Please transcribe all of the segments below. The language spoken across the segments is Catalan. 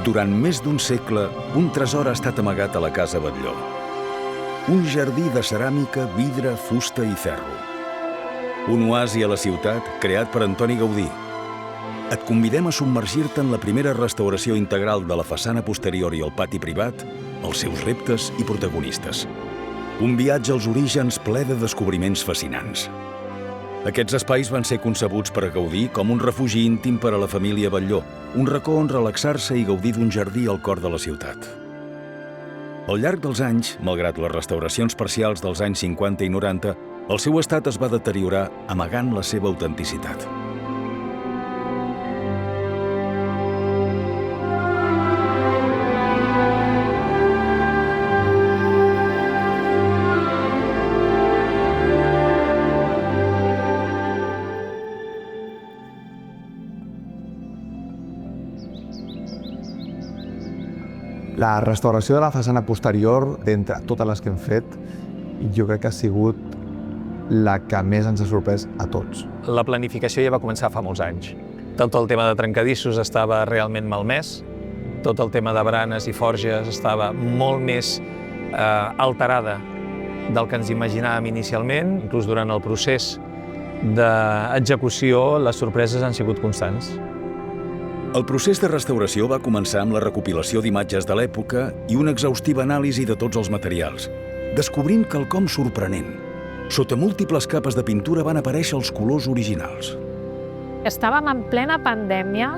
Durant més d'un segle, un tresor ha estat amagat a la Casa Batlló. Un jardí de ceràmica, vidre, fusta i ferro. Un oasi a la ciutat creat per Antoni Gaudí. Et convidem a submergir-te en la primera restauració integral de la façana posterior i el pati privat, els seus reptes i protagonistes. Un viatge als orígens ple de descobriments fascinants. Aquests espais van ser concebuts per Gaudí com un refugi íntim per a la família Batlló, un racó on relaxar-se i gaudir d'un jardí al cor de la ciutat. Al llarg dels anys, malgrat les restauracions parcials dels anys 50 i 90, el seu estat es va deteriorar amagant la seva autenticitat. La restauració de la façana posterior, d'entre totes les que hem fet, jo crec que ha sigut la que més ens ha sorprès a tots. La planificació ja va començar fa molts anys. Tot el tema de trencadissos estava realment malmès, tot el tema de baranes i forges estava molt més alterada del que ens imaginàvem inicialment. Inclús durant el procés d'execució, les sorpreses han sigut constants. El procés de restauració va començar amb la recopilació d'imatges de l'època i una exhaustiva anàlisi de tots els materials, descobrint quelcom sorprenent. Sota múltiples capes de pintura van aparèixer els colors originals. Estàvem en plena pandèmia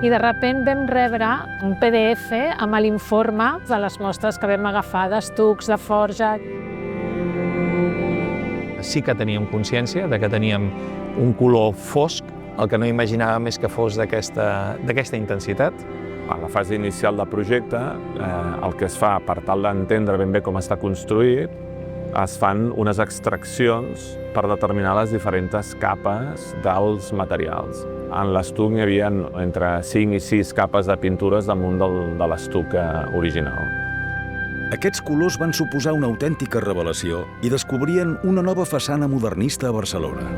i de sobte vam rebre un PDF amb l'informe de les mostres que vam agafar d'estucs, de forja. Sí que teníem consciència de que teníem un color fosc. El que no imaginàvem és que fos d'aquesta intensitat. A la fase inicial del projecte, el que es fa per tal d'entendre ben bé com està construït, es fan unes extraccions per determinar les diferents capes dels materials. En l'estuc hi havia entre 5 i 6 capes de pintures damunt de l'estuc original. Aquests colors van suposar una autèntica revelació i descobrien una nova façana modernista a Barcelona.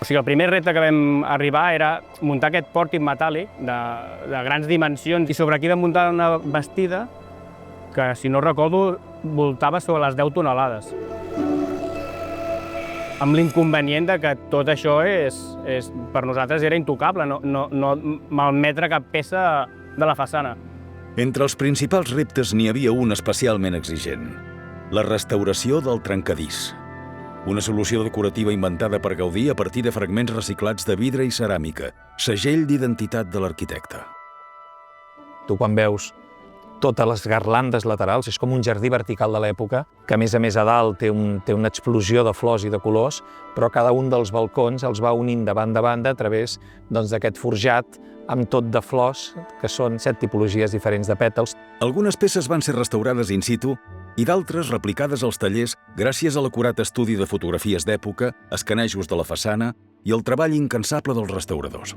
El primer repte que vam arribar era muntar aquest pòrtic metàl·lic de grans dimensions i sobre aquí vam muntar una bastida que, si no recordo, voltava sobre les 10 tonelades. Amb l'inconvenient de que tot això per nosaltres era intocable, no malmetre cap peça de la façana. Entre els principals reptes n'hi havia un especialment exigent: la restauració del trencadís. Una solució decorativa inventada per Gaudí a partir de fragments reciclats de vidre i ceràmica, segell d'identitat de l'arquitecte. Tu quan veus totes les garlandes laterals, és com un jardí vertical de l'època, que a més a dalt té una explosió de flors i de colors, però cada un dels balcons els va unint de banda a banda a través d'aquest forjat amb tot de flors, que són 7 tipologies diferents de pètals. Algunes peces van ser restaurades in situ i d'altres replicades als tallers gràcies a l'acurat estudi de fotografies d'època, escanejos de la façana i el treball incansable dels restauradors.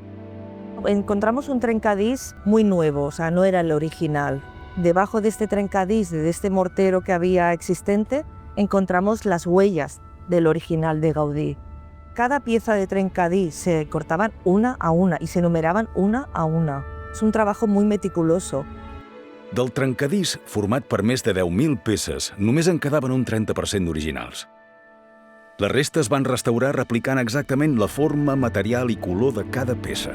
Encontramos un trencadís muy nuevo, o sea, no era el original. Debajo de este trencadís, de este mortero que había existente, encontramos las huellas del original de Gaudí. Cada pieza de trencadís se cortaban una a una y se numeraban una a una. Es un trabajo muy meticuloso. Del trencadís, format per més de 10.000 peces, només en quedaven un 30% d'originals. Les restes van restaurar replicant exactament la forma, material i color de cada peça.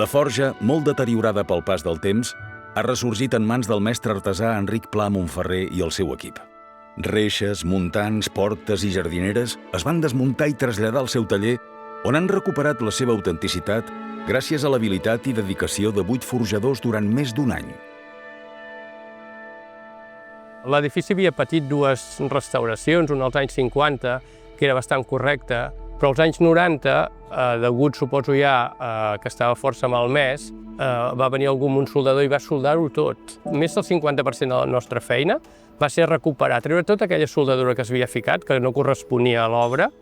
La forja, molt deteriorada pel pas del temps, ha ressorgit en mans del mestre artesà Enric Pla Montferrer i el seu equip. Reixes, muntants, portes i jardineres es van desmuntar i traslladar al seu taller, on han recuperat la seva autenticitat gràcies a l'habilitat i dedicació de 8 forjadors durant més d'1 any. L'edifici havia patit 2 restauracions, una als anys 50, que era bastant correcta, però als anys 90, degut, suposo ja, que estava força malmès, va venir algú amb un soldador i va soldar-ho tot. Més del 50% de la nostra feina va ser recuperar, treure tota aquella soldadura que s'havia ficat, que no corresponia a l'obra,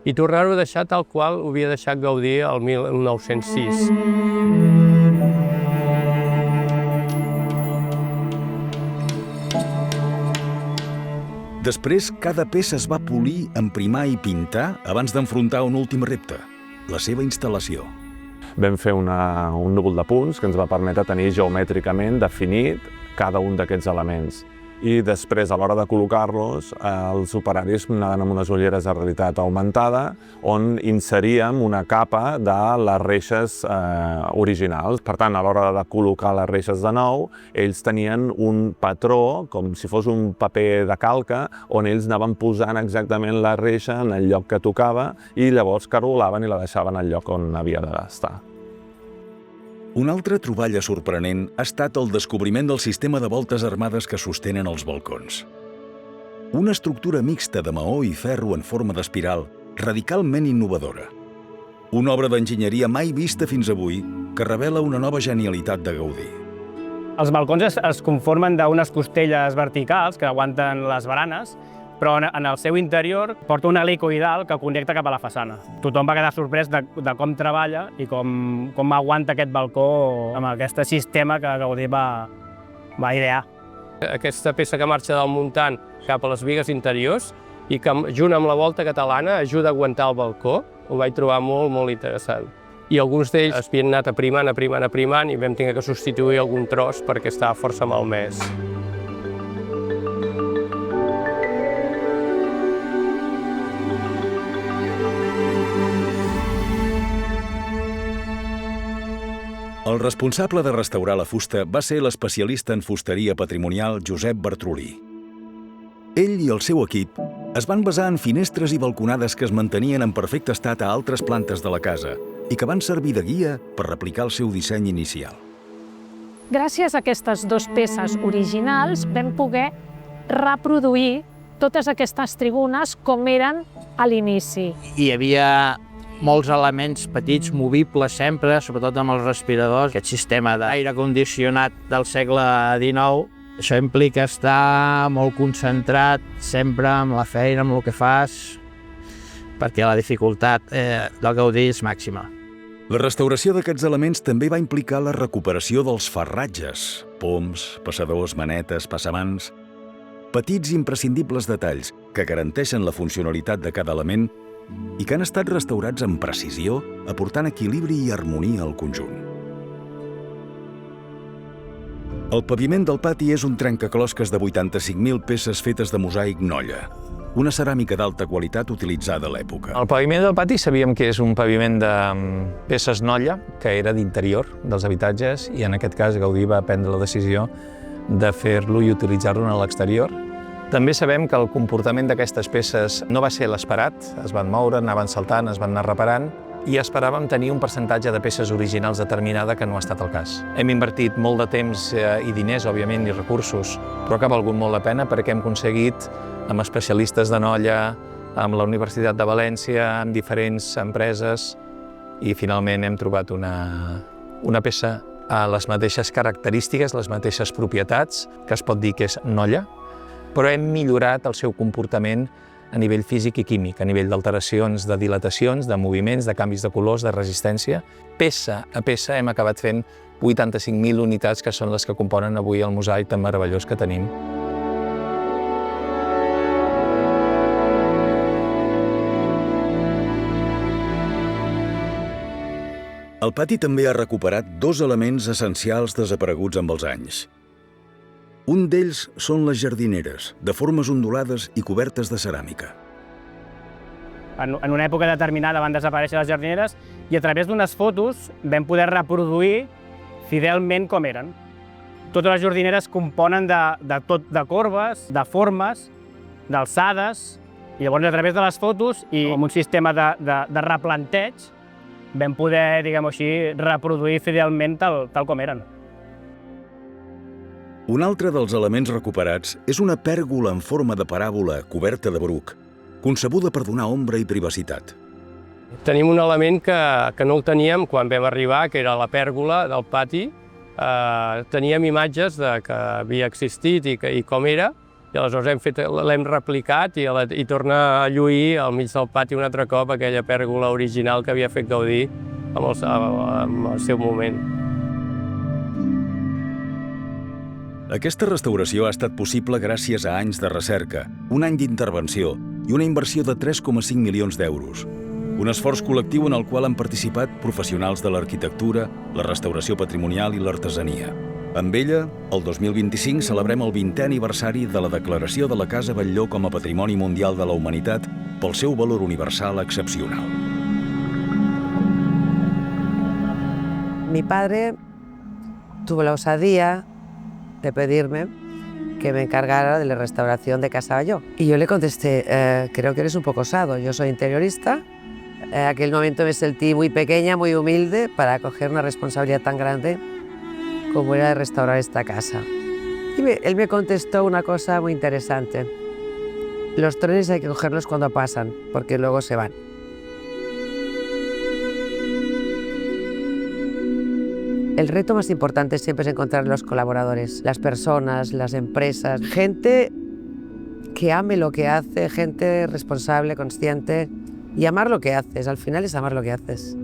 i tornar-ho a deixar tal qual ho havia deixat Gaudí el 1906. Després, cada peça es va polir, emprimar i pintar abans d'enfrontar un últim repte, la seva instal·lació. Vam fer un núvol de punts que ens va permetre tenir geomètricament definit cada un d'aquests elements. I després, a l'hora de col·locar-los, els operaris anaven amb unes ulleres de realitat augmentada on inseríem una capa de les reixes originals. Per tant, a l'hora de col·locar les reixes de nou, ells tenien un patró, com si fos un paper de calca, on ells anaven posant exactament la reixa en el lloc que tocava i llavors cargolaven i la deixaven al lloc on havia d'estar. Una altra troballa sorprenent ha estat el descobriment del sistema de voltes armades que sostenen els balcons. Una estructura mixta de maó i ferro en forma d'espiral, radicalment innovadora. Una obra d'enginyeria mai vista fins avui que revela una nova genialitat de Gaudí. Els balcons es conformen d'unes costelles verticals que aguanten les baranes, però en el seu interior porta un helicoidal que connecta cap a la façana. Tothom va quedar sorprès de com treballa i com aguanta aquest balcó amb aquest sistema que Gaudí va idear. Aquesta peça que marxa del muntant cap a les bigues interiors i que, junt amb la volta catalana, ajuda a aguantar el balcó, ho vaig trobar molt interessant. I alguns d'ells es havien anat aprimant i vam haver que substituir algun tros perquè estava força malmès. El responsable de restaurar la fusta va ser l'especialista en fusteria patrimonial Josep Bartrolí. Ell i el seu equip es van basar en finestres i balconades que es mantenien en perfecte estat a altres plantes de la casa i que van servir de guia per replicar el seu disseny inicial. Gràcies a aquestes dues peces originals vam poder reproduir totes aquestes tribunes com eren a l'inici. Hi havia molts elements petits, movibles sempre, sobretot amb els respiradors. Aquest sistema d'aire condicionat del segle XIX, això implica estar molt concentrat sempre amb la feina, amb el que fas, perquè la dificultat del Gaudí és màxima. La restauració d'aquests elements també va implicar la recuperació dels farratges, poms, passadors, manetes, passamans, petits i imprescindibles detalls que garanteixen la funcionalitat de cada element i que han estat restaurats amb precisió, aportant equilibri i harmonia al conjunt. El paviment del pati és un trencaclosques de 85.000 peces fetes de mosaic Nolla, una ceràmica d'alta qualitat utilitzada a l'època. El paviment del pati sabíem que és un paviment de peces Nolla, que era d'interior dels habitatges, i en aquest cas Gaudí va prendre la decisió de fer-lo i utilitzar-lo a l'exterior. També sabem que el comportament d'aquestes peces no va ser l'esperat, es van moure, anaven saltant, es van anar reparant, i esperàvem tenir un percentatge de peces originals determinada que no ha estat el cas. Hem invertit molt de temps i diners, òbviament, i recursos, però que ha valgut molt la pena perquè hem aconseguit, amb especialistes de Nolla, amb la Universitat de València, amb diferents empreses, i finalment hem trobat una peça a les mateixes característiques, les mateixes propietats, que es pot dir que és Nolla, però hem millorat el seu comportament a nivell físic i químic, a nivell d'alteracions, de dilatacions, de moviments, de canvis de colors, de resistència. Peça a peça hem acabat fent 85.000 unitats, que són les que componen avui el mosaic tan meravellós que tenim. El pati també ha recuperat dos elements essencials desapareguts amb els anys. Un d'ells són les jardineres, de formes ondulades i cobertes de ceràmica. En una època determinada van desaparèixer les jardineres i a través d'unes fotos vam poder reproduir fidelment com eren. Totes les jardineres componen de corbes, de formes, d'alçades, i llavors a través de les fotos i amb un sistema de replanteig vam poder, diguem-ho així, reproduir fidelment tal com eren. Un altre dels elements recuperats és una pèrgola en forma de paràbola coberta de bruc, concebuda per donar ombra i privacitat. Tenim un element que no el teníem quan vam arribar, que era la pèrgola del pati. Teníem imatges que havia existit i com era, i aleshores l'hem replicat i torna a lluir al mig del pati un altre cop aquella pèrgola original que havia fet Gaudí en el seu moment. Aquesta restauració ha estat possible gràcies a anys de recerca, un any d'intervenció i una inversió de 3,5 milions d'euros. Un esforç col·lectiu en el qual han participat professionals de l'arquitectura, la restauració patrimonial i l'artesania. Amb ella, el 2025 celebrem el 20è aniversari de la declaració de la Casa Batlló com a Patrimoni Mundial de la Humanitat pel seu valor universal excepcional. Mi padre tuvo la osadía de pedirme que me encargara de la restauración de Casa Batlló. Y yo le contesté, creo que eres un poco osado, yo soy interiorista. En aquel momento me sentí muy pequeña, muy humilde para coger una responsabilidad tan grande como era de restaurar esta casa. Y él me contestó una cosa muy interesante. Los trenes hay que cogerlos cuando pasan, porque luego se van. El reto más importante siempre es encontrar los colaboradores, las personas, las empresas, gente que ame lo que hace, gente responsable, consciente, i amar lo que haces. Al final és amar lo que haces.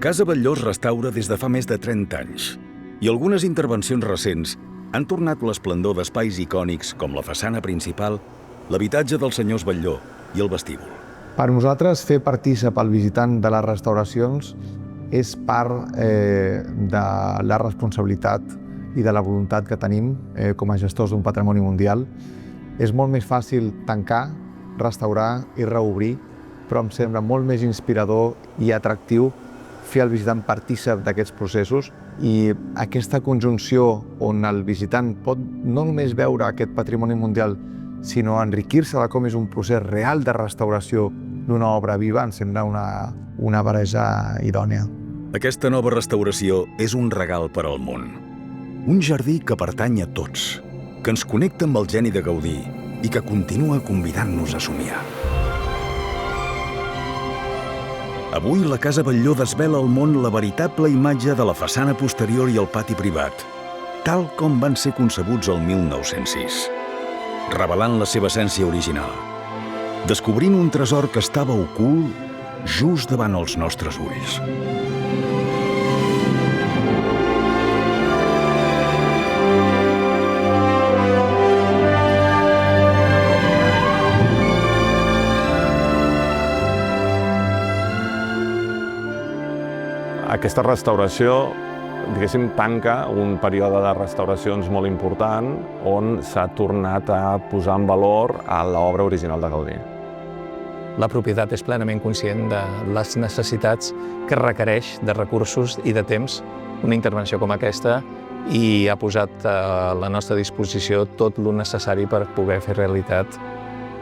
Casa Batlló es restaura des de fa més de 30 anys i algunes intervencions recents han tornat l'esplendor d'espais icònics com la façana principal, l'habitatge dels senyors Batlló i el vestíbul. Per nosaltres, fer partícip al visitant de les restauracions és part de la responsabilitat i de la voluntat que tenim com a gestors d'un patrimoni mundial. És molt més fàcil tancar, restaurar i reobrir, però em sembla molt més inspirador i atractiu fer el visitant partícip d'aquests processos i aquesta conjunció on el visitant pot no només veure aquest patrimoni mundial, sinó enriquir-se de com és un procés real de restauració d'una obra viva, em sembla una barreja idònia. Aquesta nova restauració és un regal per al món. Un jardí que pertany a tots, que ens connecta amb el geni de Gaudí i que continua convidant-nos a somiar. Avui la Casa Batlló desvela al món la veritable imatge de la façana posterior i el pati privat, tal com van ser concebuts el 1906, revelant la seva essència original, descobrint un tresor que estava ocult just davant els nostres ulls. Aquesta restauració, diguéssim, tanca un període de restauracions molt important on s'ha tornat a posar en valor a l'obra original de Gaudí. La propietat és plenament conscient de les necessitats que requereix de recursos i de temps una intervenció com aquesta i ha posat a la nostra disposició tot el necessari per poder fer realitat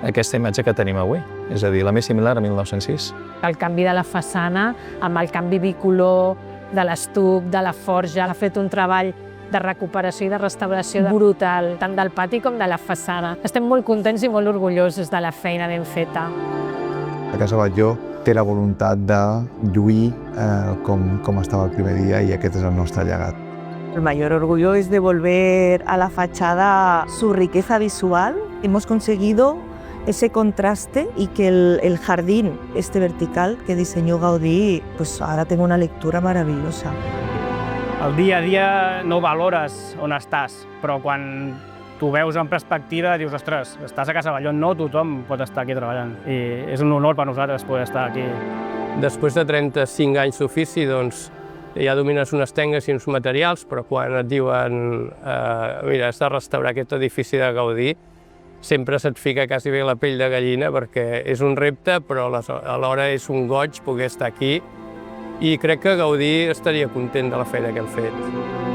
aquesta imatge que tenim avui, és a dir, la més similar a 1906. El canvi de la façana, amb el canvi bicolor, de l'estuc, de la forja, ha fet un treball de recuperació i de restauració brutal, tant del pati com de la façana. Estem molt contents i molt orgullosos de la feina ben feta. La Casa Batlló té la voluntat de lluir com estava el primer dia i aquest és el nostre llegat. El mayor orgullo es devolver a la fachada su riqueza visual. Hemos conseguido ese contraste y que el jardín, este vertical que diseñó Gaudí, pues ahora tengo una lectura maravillosa. El dia a dia no valores on estàs, però quan t'ho veus en perspectiva dius, ostres, estàs a Casa Batlló, no tothom pot estar aquí treballant. I és un honor per nosaltres poder estar aquí. Després de 35 anys d'ofici, doncs, ja domines unes tècniques i uns materials, però quan et diuen mira, has de restaurar aquest edifici de Gaudí, sempre se't fica quasi bé la pell de gallina perquè és un repte, però alhora és un goig poder estar aquí i crec que Gaudí estaria content de la feina que hem fet.